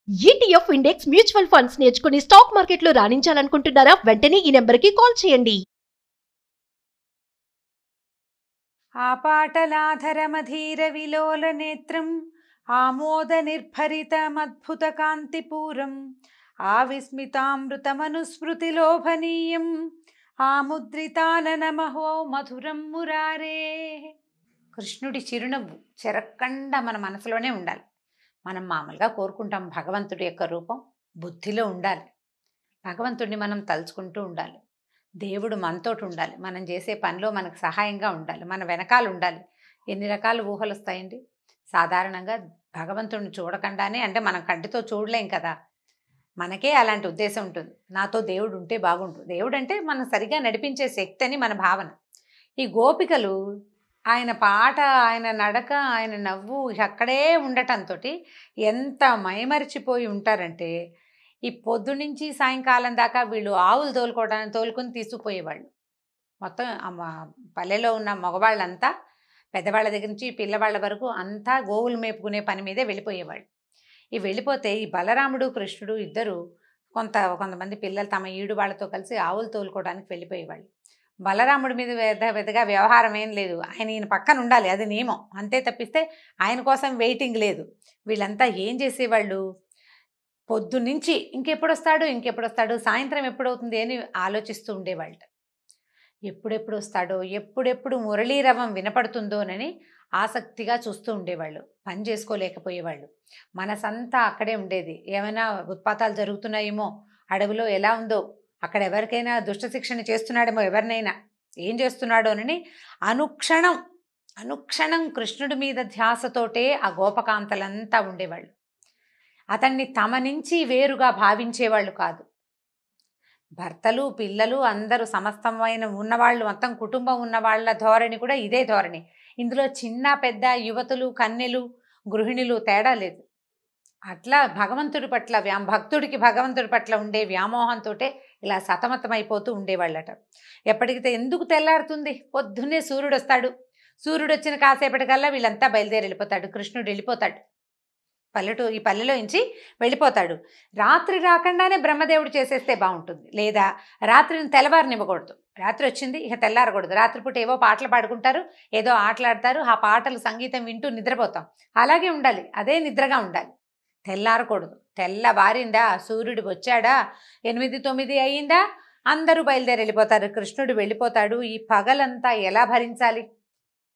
ETF index mutual funds నేర్చుకుని stock మార్కెట్లో రాణించాలనుకుంటున్నారా? వెంటనే ఈ నెంబర్కి కాల్ చేయండి. ఆపాటలాధరమధీర విలోల నేత్రం ఆమోద నిర్భరితమద్భుత కాంతిపూరం ఆవిస్మితామృతమనుస్మృతి లోభనీయం ఆముద్రితాననమహో మధురం మురారే. కృష్ణుడి చిరునవ్వు చెరక్కండ మన మనసులోనే ఉండాలి. మనం మామూలుగా కోరుకుంటాం భగవంతుడి యొక్క రూపం బుద్ధిలో ఉండాలి. భగవంతుడిని మనం తలుచుకుంటూ ఉండాలి. దేవుడు మనతోటి ఉండాలి. మనం చేసే పనిలో మనకు సహాయంగా ఉండాలి. మన వెనకాల ఉండాలి. ఎన్ని రకాల ఊహలు వస్తాయండి. సాధారణంగా భగవంతుడిని చూడకుండానే, అంటే మనం కంటితో చూడలేం కదా, మనకే అలాంటి ఉద్దేశం ఉంటుంది. నాతో దేవుడు ఉంటే బాగుంటుంది. దేవుడు అంటే మనం సరిగా నడిపించే శక్తి అని మన భావన. ఈ గోపికలు ఆయన పాట, ఆయన నడక, ఆయన నవ్వు అక్కడే ఉండటంతో ఎంత మైమరిచిపోయి ఉంటారంటే, ఈ పొద్దు నుంచి సాయంకాలం దాకా వీళ్ళు ఆవులు తోలుకొని తీసుకుపోయేవాళ్ళు. మొత్తం పల్లెలో ఉన్న మగవాళ్ళంతా, పెద్దవాళ్ళ దగ్గర నుంచి పిల్లవాళ్ళ వరకు అంతా గోవులు మేపుకునే పని మీదే వెళ్ళిపోయేవాళ్ళు. ఈ వెళ్ళిపోతే ఈ బలరాముడు కృష్ణుడు ఇద్దరు కొంతమంది పిల్లలు తమ ఈడు వాళ్ళతో కలిసి ఆవులు తోలుకోవడానికి వెళ్ళిపోయేవాళ్ళు. బలరాముడి మీద పెద్దగా వ్యవహారం ఏం లేదు. ఈయన పక్కన ఉండాలి, అది నియమం, అంతే తప్పిస్తే ఆయన కోసం వెయిటింగ్ లేదు. వీళ్ళంతా ఏం చేసేవాళ్ళు, పొద్దున్నుంచి ఇంకెప్పుడు వస్తాడు, సాయంత్రం ఎప్పుడవుతుంది అని ఆలోచిస్తూ ఉండేవాళ్ళు. ఎప్పుడెప్పుడు వస్తాడో, ఎప్పుడెప్పుడు మురళీరవం వినపడుతుందోనని ఆసక్తిగా చూస్తూ ఉండేవాళ్ళు. పని చేసుకోలేకపోయేవాళ్ళు. మనసంతా అక్కడే ఉండేది. ఏమైనా ఉత్పాతాలు జరుగుతున్నాయేమో, అడవిలో ఎలా ఉందో, అక్కడ ఎవరికైనా దుష్టశిక్షణ చేస్తున్నాడేమో, ఎవరినైనా ఏం చేస్తున్నాడోనని అనుక్షణం కృష్ణుడి మీద ధ్యాసతోటే ఆ గోపకాంతలంతా ఉండేవాళ్ళు. అతన్ని తమ నుంచి వేరుగా భావించేవాళ్ళు కాదు. భర్తలు, పిల్లలు అందరూ సమస్తమైన ఉన్నవాళ్ళు, మొత్తం కుటుంబం ఉన్న వాళ్ళ ధోరణి కూడా ఇదే ధోరణి. ఇందులో చిన్న పెద్ద, యువతులు, కన్యలు, గృహిణులు తేడా లేదు. అట్లా భక్తుడికి భగవంతుడి పట్ల ఉండే వ్యామోహంతో ఇలా సతమతమైపోతూ ఉండేవాళ్ళట. ఎప్పటికైతే ఎందుకు తెల్లారుతుంది, పొద్దున్నే సూర్యుడు వస్తాడు. సూర్యుడు వచ్చిన కాసేపటికల్లా వీళ్ళంతా బయలుదేరి వెళ్ళిపోతాడు. కృష్ణుడు వెళ్ళిపోతాడు, ఈ పల్లెలో నుంచి వెళ్ళిపోతాడు. రాత్రి రాకుండానే బ్రహ్మదేవుడు చేసేస్తే బాగుంటుంది, లేదా రాత్రిని తెల్లవారనివ్వకూడదు. రాత్రి వచ్చింది, ఇక తెల్లారకూడదు. రాత్రిపూట ఏవో పాటలు పాడుకుంటారు, ఏదో ఆటలాడతారు, ఆ పాటలు సంగీతం వింటూ నిద్రపోతాం. అలాగే ఉండాలి, అదే నిద్రగా ఉండాలి. తెల్లారకూడదు. తెల్లవారిందా, సూర్యుడు వచ్చాడా, 8, 9 అయ్యిందా, అందరూ బయలుదేరి వెళ్ళిపోతారు. కృష్ణుడు వెళ్ళిపోతాడు. ఈ పగలంతా ఎలా భరించాలి,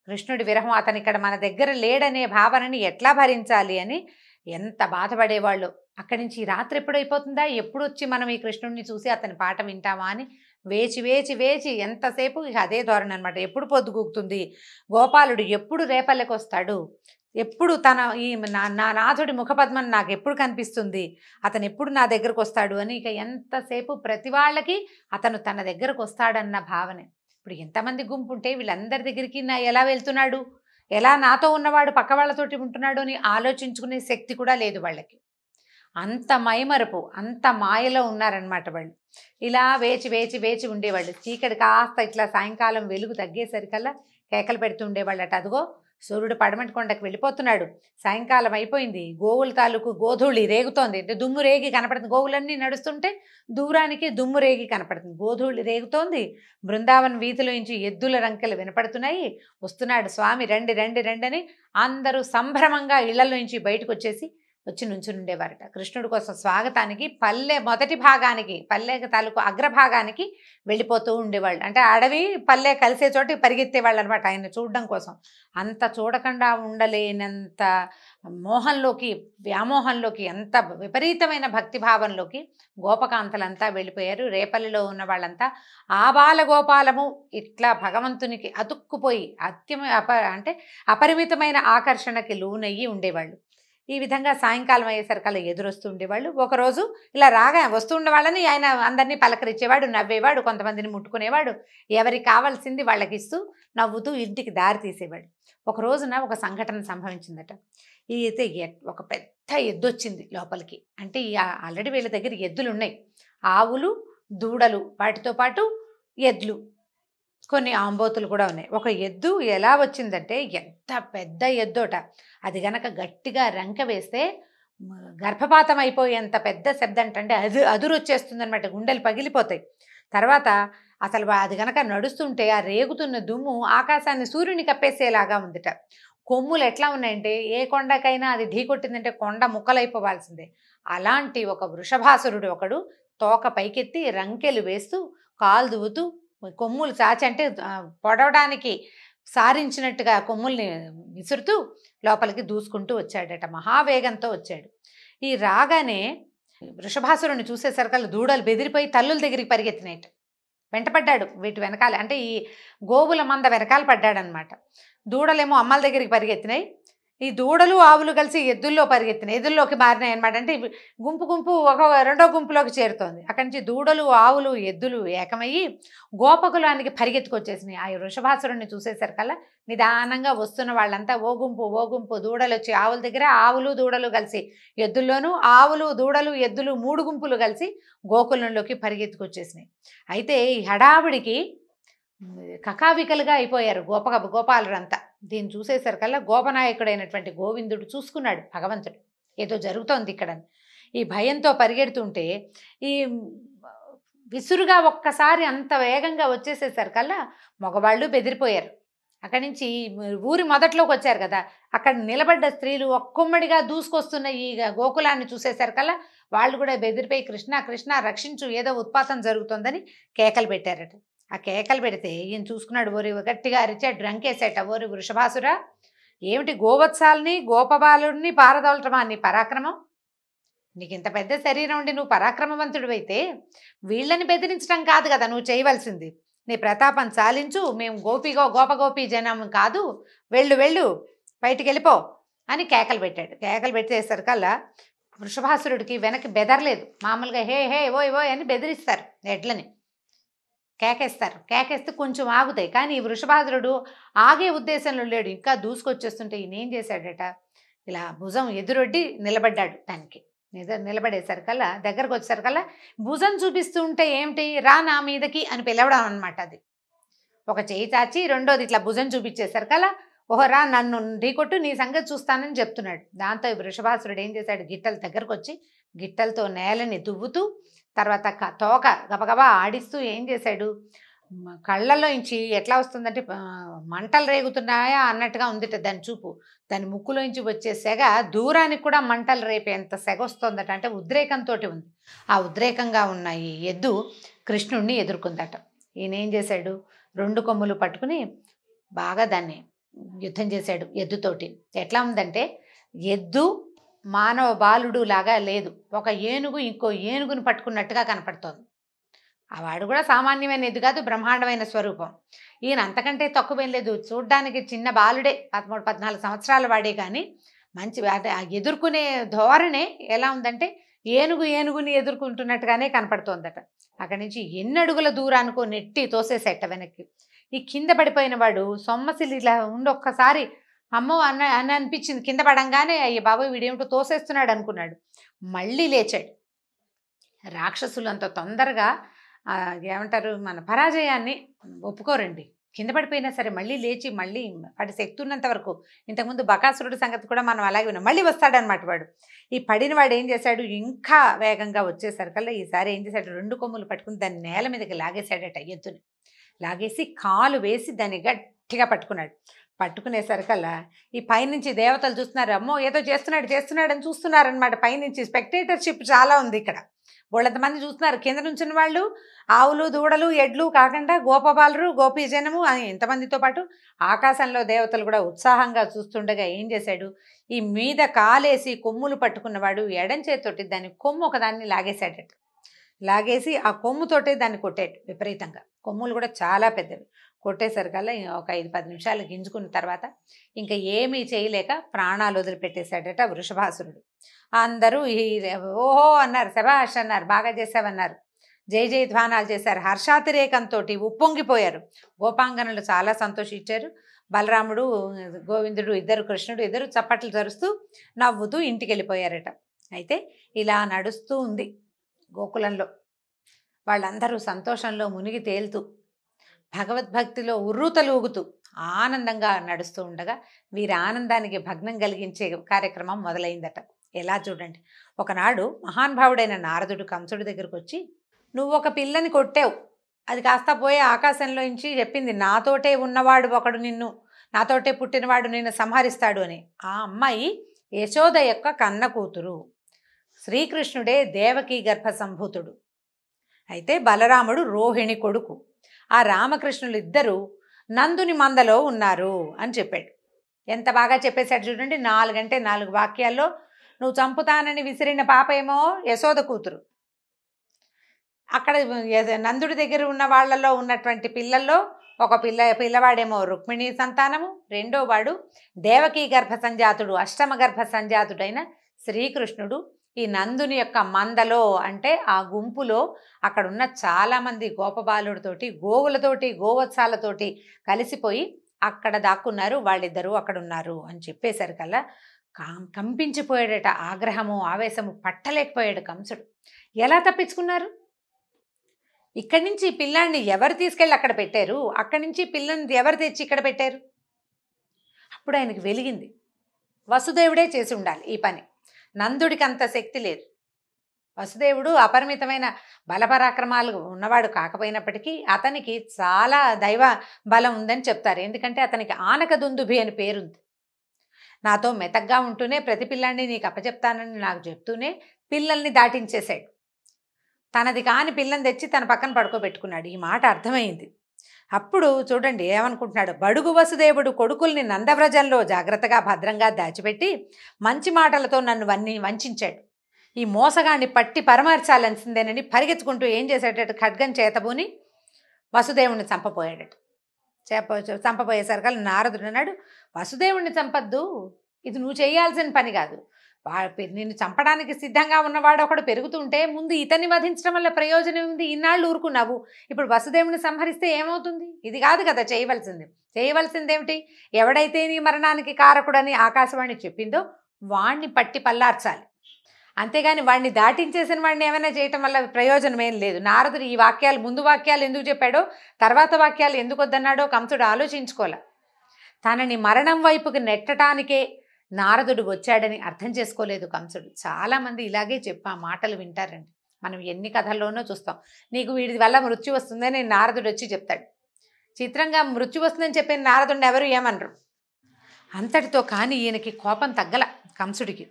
కృష్ణుడి విరహం, అతను ఇక్కడ మన దగ్గర లేడనే భావనని ఎట్లా భరించాలి అని ఎంత బాధపడేవాళ్ళు. అక్కడి నుంచి రాత్రి ఎప్పుడైపోతుందా, ఎప్పుడు వచ్చి మనం ఈ కృష్ణుడిని చూసి అతని పాట వింటామా అని వేచి ఎంతసేపు ఇక అదే ధోరణి అనమాట. ఎప్పుడు పొద్దుగూకుతుంది, గోపాలుడు ఎప్పుడు రేపల్లెకి వస్తాడు, ఎప్పుడు నా నాథుడి ముఖపద్మం నాకు ఎప్పుడు కనిపిస్తుంది, అతను ఎప్పుడు నా దగ్గరకు వస్తాడు అని ఇక ఎంతసేపు ప్రతి వాళ్ళకి అతను తన దగ్గరకు వస్తాడన్న భావనే. ఇప్పుడు ఎంతమంది గుంపు ఉంటే వీళ్ళందరి దగ్గరికి ఎలా వెళ్తున్నాడు, ఎలా నాతో ఉన్నవాడు పక్క వాళ్ళతోటి ఉంటున్నాడు అని ఆలోచించుకునే శక్తి కూడా లేదు వాళ్ళకి. అంత మైమరపు, అంత మాయలో ఉన్నారనమాట వాళ్ళు. ఇలా వేచి ఉండేవాళ్ళు. చీకటి కాస్త ఇట్లా సాయంకాలం వెలుగు తగ్గేసరికల్లా కేకలు పెడుతూ ఉండేవాళ్ళట. అదిగో సూర్యుడు పడమటి కొండకు వెళ్ళిపోతున్నాడు, సాయంకాలం అయిపోయింది, గోవుల తాలూకు గోధూళి రేగుతోంది, అంటే దుమ్ము రేగి కనపడుతుంది. గోవులన్నీ నడుస్తుంటే దూరానికి దుమ్ము రేగి కనపడుతుంది, గోధూళి రేగుతోంది. బృందావన్ వీధిలో నుంచి ఎద్దుల రంకెలు వినపడుతున్నాయి. వస్తున్నాడు స్వామి, రండి రండి రండి అని అందరూ సంభ్రమంగా ఇళ్లలో నుంచి బయటకు వచ్చి నుంచునుండేవారట. కృష్ణుడి కోసం స్వాగతానికి పల్లె మొదటి భాగానికి, పల్లె తాలూకు అగ్రభాగానికి వెళ్ళిపోతూ ఉండేవాళ్ళు. అంటే అడవి పల్లె కలిసే చోటి పరిగెత్తేవాళ్ళు అనమాట ఆయన చూడడం కోసం. అంత చూడకుండా ఉండలేనంత వ్యామోహంలోకి, అంత విపరీతమైన భక్తిభావంలోకి గోపకాంతలంతా వెళ్ళిపోయారు. రేపల్లిలో ఉన్న వాళ్ళంతా ఆబాల గోపాలము ఇట్లా భగవంతునికి అతుక్కుపోయి అంటే అపరిమితమైన ఆకర్షణకి లోనయ్యి ఉండేవాళ్ళు. ఈ విధంగా సాయంకాలం అయ్యేసరికల్లా ఎదురొస్తూ ఉండేవాళ్ళు. ఒకరోజు ఇలా వస్తూ ఉండే వాళ్ళని ఆయన అందరినీ పలకరించేవాడు, నవ్వేవాడు, కొంతమందిని ముట్టుకునేవాడు, ఎవరికి కావాల్సింది వాళ్ళకి ఇస్తూ నవ్వుతూ ఇంటికి దారి తీసేవాడు. ఒక రోజున ఒక సంఘటన సంభవించిందట. అయితే ఒక పెద్ద ఎద్దు వచ్చింది లోపలికి. అంటే ఆల్రెడీ వీళ్ళ దగ్గర ఎద్దులు ఉన్నాయి, ఆవులు, దూడలు, వాటితో పాటు ఎద్లు, కొన్ని ఆంబోతులు కూడా ఉన్నాయి. ఒక ఎద్దు ఎలా వచ్చిందంటే, ఎంత పెద్ద ఎద్దోట, అది గనక గట్టిగా రంక వేస్తే గర్భపాతం అయిపోయేంత పెద్ద శబ్దం అంటే అదురు వచ్చేస్తుంది అనమాట, గుండెలు పగిలిపోతాయి. తర్వాత అసలు అది గనక నడుస్తుంటే ఆ రేగుతున్న దుమ్ము ఆకాశాన్ని సూర్యుని కప్పేసేలాగా ఉందిట. కొమ్ములు ఎట్లా ఉన్నాయంటే ఏ కొండకైనా అది ఢీకొట్టిందంటే కొండ ముక్కలైపోవాల్సిందే. అలాంటి ఒక వృషభాసురుడు ఒకడు తోక పైకెత్తి రంకెలు వేస్తూ కాలు దువ్వుతూ కొమ్ములు చాచి అంటే పొడవడానికి సారించినట్టుగా కొమ్ముల్ని విసురుతూ లోపలికి దూసుకుంటూ వచ్చాడట, మహావేగంతో వచ్చాడు. ఈ రాగానే వృషభాసురుని చూసేసరికల్లా దూడలు బెదిరిపోయి తల్లుల దగ్గరికి పరిగెత్తినాయట. వెంటపడ్డాడు వీటి వెనకాల, అంటే ఈ గోవుల మంద వెనకాల పడ్డాడనమాట. దూడలేమో అమ్మల దగ్గరికి పరిగెత్తినాయి, ఈ దూడలు ఆవులు కలిసి ఎద్దుల్లో పరిగెత్తినాయి, ఎద్దుల్లోకి మారినాయి అనమాట. అంటే గుంపు గుంపు ఒక రెండో గుంపులోకి చేరుతోంది. అక్కడి నుంచి దూడలు ఆవులు ఎద్దులు ఏకమయ్యి గోపకులానికి పరిగెత్తుకొచ్చేసినాయి. ఆ వృషభాసురుణ్ణి చూసేసరికల్లా నిదానంగా వస్తున్న వాళ్ళంతా ఓ గుంపు దూడలు వచ్చి ఆవుల దగ్గర, ఆవులు దూడలు కలిసి ఎద్దుల్లోనూ, ఆవులు దూడలు ఎద్దులు 3 గుంపులు కలిసి గోకులంలోకి పరిగెత్తుకొచ్చేసినాయి. అయితే ఈ హడావిడికి కకావికలుగా అయిపోయారు గోపాలురంతా. దీన్ని చూసేసరికల్లా గోపనాయకుడైనటువంటి గోవిందుడు చూసుకున్నాడు భగవంతుడు ఏదో జరుగుతోంది ఇక్కడ. ఈ భయంతో పరిగెడుతుంటే ఈ విసురుగా ఒక్కసారి అంత వేగంగా వచ్చేసేసరికల్లా మగవాళ్ళు బెదిరిపోయారు. అక్కడి నుంచి ఊరి మొదట్లోకి వచ్చారు కదా, అక్కడ నిలబడ్డ స్త్రీలు ఒక్కొమ్మడిగా దూసుకొస్తున్న ఈ గోకులాన్ని చూసేసరికల్లా వాళ్ళు కూడా బెదిరిపోయి కృష్ణ కృష్ణ రక్షించు, ఏదో ఉత్పాతం జరుగుతోందని కేకలు పెట్టారట. ఆ కేకలు పెడితే ఈయన చూసుకున్నాడు, ఓరి గట్టిగా అరిచాడు, డ్రంకేసేట, ఓరి వృషభాసురా, ఏమిటి గోవత్సాలని గోపబాలుడిని పారదోలటమా నీ పరాక్రమం? నీకు ఇంత పెద్ద శరీరం ఉండి నువ్వు పరాక్రమవంతుడు అయితే వీళ్ళని బెదిరించడం కాదు కదా నువ్వు చేయవలసింది, నీ ప్రతాపం చాలించు, మేము గోపగోపి జనం కాదు, వెళ్ళు బయటికి వెళ్ళిపో అని కేకలు పెట్టాడు. కేకలు పెట్టేసరికల్లా వృషభాసురుడికి వెనక్కి బెదరలేదు. మామూలుగా హే హే ఓయ్ అని బెదిరిస్తారు, ఎడ్లని కేకేస్తారు, కేకేస్తే కొంచెం ఆగుతాయి. కానీ ఈ వృషభాసురుడు ఆగే ఉద్దేశంలో లేడు, ఇంకా దూసుకొచ్చేస్తుంటే ఈయన ఏం చేశాడట, ఇలా భుజం ఎదురొడ్డి నిలబడ్డాడు. దానికి నిలబడేసరికల్లా దగ్గరకు వచ్చేసరికల్లా భుజం చూపిస్తూ ఉంటే ఏమిటి, రా నా మీదకి అని పిలవడం అనమాట. అది ఒక చేయి చాచి రెండోది ఇట్లా భుజం చూపించేసరికల్లా ఓహో రా నన్ను ఢీకొట్టు, నీ సంగతి చూస్తానని చెప్తున్నాడు. దాంతో వృషభాసురుడు ఏం చేశాడు, గిట్టల దగ్గరకు వచ్చి గిట్టలతో నేలని దువ్వుతూ తర్వాత తోక గబగబా ఆడిస్తూ ఏం చేశాడు, కళ్ళలోంచి ఎట్లా వస్తుందంటే మంటలు రేగుతున్నాయా అన్నట్టుగా ఉందిట దాని చూపు. దాని ముక్కులోంచి వచ్చే సెగ దూరానికి కూడా మంటలు రేపేంత సెగ వస్తుందట, అంటే ఉద్రేకంతో ఉంది. ఆ ఉద్రేకంగా ఉన్న ఈ ఎద్దు కృష్ణుణ్ణి ఎదుర్కొందట. ఈయన ఏం చేశాడు, 2 కొమ్ములు పట్టుకుని బాగా దాన్ని యుద్ధం చేశాడు ఎద్దుతోటి. ఎట్లా ఉందంటే ఎద్దు మానవ బాలుడు లాగా లేదు, ఒక ఏనుగు ఇంకో ఏనుగుని పట్టుకున్నట్టుగా కనపడుతోంది. ఆ వాడు కూడా సామాన్యమైన ఎద్దు కాదు, బ్రహ్మాండమైన స్వరూపం. ఈయన అంతకంటే తక్కువేం లేదు, చూడ్డానికి చిన్న బాలుడే, 13-14 సంవత్సరాల వాడే. కానీ మంచి ఎదుర్కొనే ధోరణే ఎలా ఉందంటే ఏనుగుని ఎదుర్కొంటున్నట్టుగానే కనపడుతోందట. అక్కడి నుంచి ఎన్ని అడుగుల దూరానికో నెట్టి తోసేసేట వెనక్కి. ఈ కింద పడిపోయిన వాడు సొమ్మసిల్లి ఇలా ఒక్కసారి అమ్మో అని అనిపించింది. కింద పడంగానే అయ్యే బాబోయ్ వీడేమిటో తోసేస్తున్నాడు అనుకున్నాడు. మళ్ళీ లేచాడు. రాక్షసులు అంత తొందరగా ఏమంటారు, మన పరాజయాన్ని ఒప్పుకోరండి. కింద పడిపోయినా సరే మళ్ళీ లేచి మళ్ళీ వాడి శక్తి ఉన్నంత వరకు, ఇంతకుముందు బకాసురుడి సంగతి కూడా మనం అలాగే విన్నాం, మళ్ళీ వస్తాడనమాట వాడు. ఈ పడిన వాడు ఏం చేశాడు, ఇంకా వేగంగా వచ్చేసరికల్లా ఈసారి ఏం చేశాడు, 2 కొమ్ములు పట్టుకుని దాన్ని నేల మీదకి లాగేశాడట. ఎద్దుని లాగేసి కాలు వేసి దాన్ని గట్టిగా పట్టుకున్నాడు. పట్టుకునేసరికల్లా ఈ పైనుంచి దేవతలు చూస్తున్నారు, అమ్మో ఏదో చేస్తున్నాడు అని చూస్తున్నారనమాట. పైనుంచి స్పెక్టేటర్షిప్ చాలా ఉంది ఇక్కడ, వాళ్ళంతమంది చూస్తున్నారు. కింద నుంచిన వాళ్ళు ఆవులు దూడలు ఎడ్లు కాకుండా గోపబాలురు గోపీజనము ఇంతమందితో పాటు ఆకాశంలో దేవతలు కూడా ఉత్సాహంగా చూస్తుండగా ఏం చేశాడు, ఈ మీద కాలేసి కొమ్ములు పట్టుకున్నవాడు ఎడం చేతితోటి దాని కొమ్ము ఒకదాన్ని లాగేశాడట. లాగేసి ఆ కొమ్ముతోటే దాన్ని కొట్టాడు విపరీతంగా. కొమ్ములు కూడా చాలా పెద్దవి. కొట్టేసరికల్లా ఒక 5-10 నిమిషాలు గింజుకున్న తర్వాత ఇంకా ఏమీ చేయలేక ప్రాణాలు వదిలిపెట్టేశాడట వృషభాసురుడు. అందరూ ఓహో అన్నారు, శభాష్ అన్నారు, బాగా చేసావన్నారు, జై జై ధ్వానాలు చేశారు. హర్షాతిరేకంతో ఉప్పొంగిపోయారు. గోపాంగనులు చాలా సంతోషించారు. బలరాముడు గోవిందుడు ఇద్దరు, కృష్ణుడు ఇద్దరు చప్పట్లు జరుస్తూ నవ్వుతూ ఇంటికి వెళ్ళిపోయారట. అయితే ఇలా నడుస్తూ ఉంది గోకులంలో. వాళ్ళందరూ సంతోషంలో మునిగి తేలుతూ భగవద్భక్తిలో ఉర్రూతలూగుతూ ఆనందంగా నడుస్తూ ఉండగా వీరి ఆనందానికి భగ్నం కలిగించే కార్యక్రమం మొదలైందట. ఎలా చూడండి. ఒకనాడు మహానుభావుడైన నారదుడు కంసుడి దగ్గరకు వచ్చి, నువ్వు ఒక పిల్లని కొట్టావు, అది కాస్త పోయి ఆకాశంలో నుంచి చెప్పింది, నాతోటే ఉన్నవాడు ఒకడు నిన్ను, నాతోటే పుట్టినవాడు నిన్ను సంహరిస్తాడు అని. ఆ అమ్మాయి యశోద యొక్క కన్న కూతురు, శ్రీకృష్ణుడే దేవకీ గర్భ సంభూతుడు. అయితే బలరాముడు రోహిణి కొడుకు. ఆ రామకృష్ణులు ఇద్దరు నందుని మందలో ఉన్నారు అని చెప్పాడు. ఎంత బాగా చెప్పేశాడు చూడండి. 4 అంటే 4 వాక్యాల్లో నువ్వు చంపుతానని విసిరిన పాప ఏమో యశోద కూతురు. అక్కడ నందుడి దగ్గర ఉన్న వాళ్ళలో ఉన్నటువంటి పిల్లల్లో ఒక పిల్లవాడేమో రుక్మిణి సంతానము, రెండో వాడు దేవకీ గర్భ సంజాతుడు, అష్టమ గర్భ సంజాతుడైన శ్రీకృష్ణుడు. ఈ నందుని యొక్క మందలో అంటే ఆ గుంపులో అక్కడున్న చాలామంది గోపబాలుడితోటి, గోవులతోటి, గోవత్సాలతోటి కలిసిపోయి అక్కడ దాక్కున్నారు, వాళ్ళిద్దరూ అక్కడున్నారు అని చెప్పేశారు కల్లా కంపించిపోయాడట. ఆగ్రహము ఆవేశము పట్టలేకపోయాడు కంసుడు. ఎలా తప్పించుకున్నారు? ఇక్కడి నుంచి పిల్లాన్ని ఎవరు తీసుకెళ్ళి అక్కడ పెట్టారు? అక్కడి నుంచి పిల్లని ఎవరు తెచ్చి ఇక్కడ పెట్టారు? అప్పుడు ఆయనకి వెలిగింది, వసుదేవుడే చేసి ఉండాలి ఈ పని. నందుడికి అంత శక్తి లేదు. వసుదేవుడు అపరిమితమైన బలపరాక్రమాలు ఉన్నవాడు కాకపోయినప్పటికీ అతనికి చాలా దైవ బలం ఉందని చెప్తారు. ఎందుకంటే అతనికి ఆనక దుందుభి అని పేరుంది. నాతో మెతగ్గా ఉంటూనే ప్రతి పిల్లాన్ని నీకు అప్పచెప్తానని నాకు చెప్తూనే పిల్లల్ని దాటించేశాడు. తనది కాని పిల్లని తెచ్చి తన పక్కన పడుకోబెట్టుకున్నాడు. ఈ మాట అర్థమైంది. అప్పుడు చూడండి ఏమనుకుంటున్నాడు. బడుగు వసుదేవుడు కొడుకుల్ని నందవ్రజంలో జాగ్రత్తగా భద్రంగా దాచిపెట్టి మంచి మాటలతో నన్ను వంచాడు. ఈ మోసగాన్ని పట్టి పరమార్చాల్సిందేనని పరిగెత్తుకుంటూ ఏం చేసేటట్టు ఖడ్గం చేతబూని వసుదేవుణ్ణి చంపపోయాడట. చంపపోయేసరికి నారదుడు అన్నాడు, వసుదేవుణ్ణి చంపద్దు, ఇది నువ్వు చేయాల్సిన పని కాదు. నిన్ను చంపడానికి సిద్ధంగా ఉన్నవాడు ఒకడు పెరుగుతుంటే ముందు ఇతన్ని వధించడం వల్ల ప్రయోజనం ఉంది. ఇన్నాళ్ళు ఊరుకున్నావు, ఇప్పుడు వసుదేవుని సంహరిస్తే ఏమవుతుంది? ఇది కాదు కదా చేయవలసింది. చేయవలసిందేమిటి? ఎవడైతే నీ మరణానికి కారకుడని ఆకాశవాణి చెప్పిందో వాణ్ణి పట్టి పల్లార్చాలి. అంతేగాని వాడిని దాటించేసిన వాడిని ఏమైనా చేయటం వల్ల ప్రయోజనం ఏం లేదు. నారదుడు ఈ వాక్యాలు, ముందు వాక్యాలు ఎందుకు చెప్పాడో, తర్వాత వాక్యాలు ఎందుకు వద్దన్నాడో కంసుడు ఆలోచించుకోలే. తనని మరణం వైపుకి నెట్టడానికే నారదుడు వచ్చాడని అర్థం చేసుకోలేదు కంసుడు. చాలామంది ఇలాగే చెప్పా మాటలు వింటారండి. మనం ఎన్ని కథల్లోనో చూస్తాం. నీకు వీడి వల్ల మృత్యు వస్తుందని నారదుడు వచ్చి చెప్తాడు. చిత్రంగా మృత్యు వస్తుందని చెప్పిన నారదుడిని ఎవరు ఏమనరు. అంతటితో కానీ ఈయనకి కోపం తగ్గల. కంసుడికి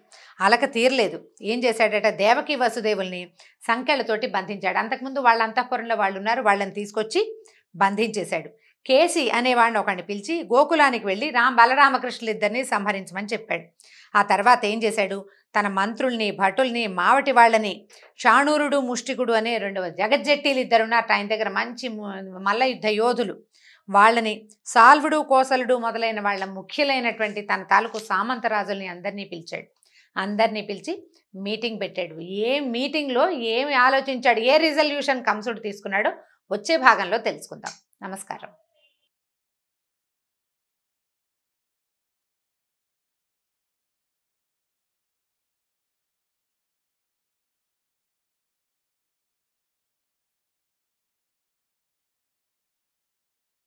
అలక తీరలేదు. ఏం చేశాడట, దేవకి వసుదేవుల్ని సంకెళ్ళతోటి బంధించాడు. అంతకుముందు వాళ్ళ అంతఃపురంలో వాళ్ళు ఉన్నారు, వాళ్ళని తీసుకొచ్చి బంధించేశాడు. కేసి అనేవాడిని ఒకడిని పిలిచి గోకులానికి వెళ్ళి బలరామకృష్ణులు ఇద్దరిని సంహరించమని చెప్పాడు. ఆ తర్వాత ఏం చేశాడు, తన మంత్రుల్ని, భటుల్ని, మావటి వాళ్ళని, చాణూరుడు, ముష్టికుడు అనే 2 జగజ్జట్టీలు ఇద్దరున్నారు ఆయన దగ్గర, మంచి మల్ల యుద్ధ యోధులు. వాళ్ళని, సాల్వుడు, కోసలుడు మొదలైన వాళ్ళ ముఖ్యులైనటువంటి తన తాలూకు సామంతరాజుల్ని అందరినీ పిలిచాడు. అందరినీ పిలిచి మీటింగ్ పెట్టాడు. ఏ మీటింగ్లో ఏమి ఆలోచించాడు, ఏ రిజల్యూషన్ కంసుడు తీసుకున్నాడో వచ్చే భాగంలో తెలుసుకుందాం. నమస్కారం.